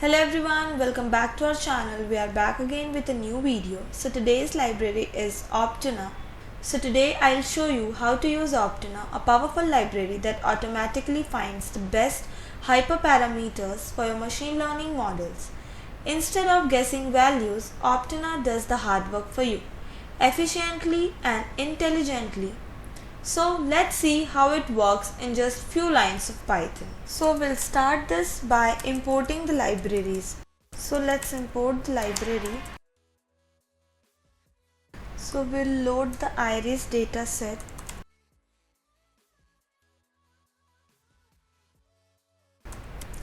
Hello everyone, welcome back to our channel. We are back again with a new video. So today's library is Optuna. So today I'll show you how to use Optuna, a powerful library that automatically finds the best hyperparameters for your machine learning models. Instead of guessing values, Optuna does the hard work for you, efficiently and intelligently. So let's see how it works in just few lines of Python. So we'll start this by importing the libraries. So let's import the library. So we'll load the iris data set.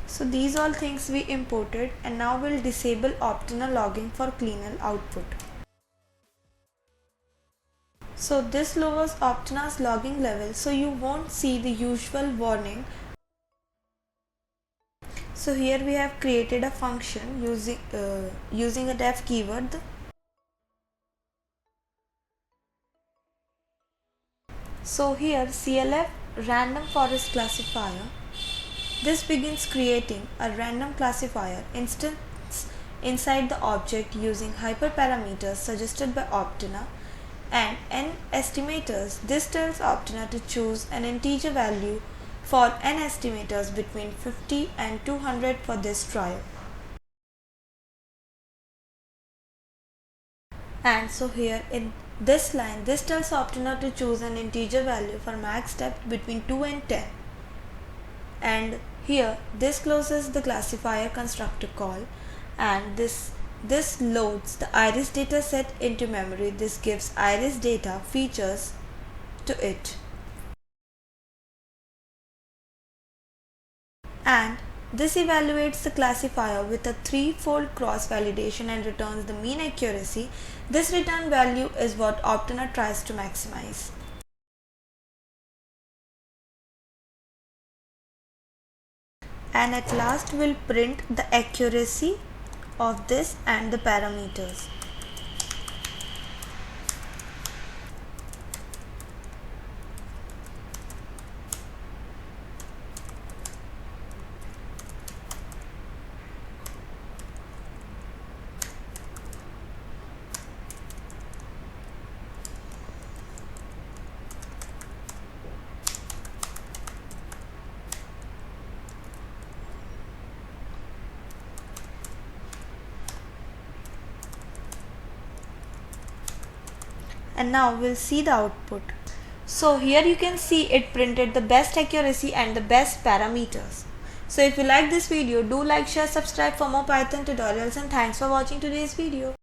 So these all things we imported, and now we'll disable Optuna logging for cleaner output. So this lowers Optuna's logging level, so you won't see the usual warning. So here we have created a function using a def keyword. So here CLF random forest classifier. This begins creating a random classifier instance inside the object using hyperparameters suggested by Optuna and n estimators. This tells Optuna to choose an integer value for n estimators between 50 and 200 for this trial. And so here in this line, this tells Optuna to choose an integer value for max depth between 2 and 10. And here this closes the classifier constructor call, and this loads the iris data set into memory. This gives iris data features to it. And this evaluates the classifier with a threefold cross validation and returns the mean accuracy. This return value is what Optuna tries to maximize. And at last we'll print the accuracy of this and the parameters. And now we'll see the output. So here you can see it printed the best accuracy and the best parameters. So if you like this video, do like, share, subscribe for more Python tutorials, and thanks for watching today's video.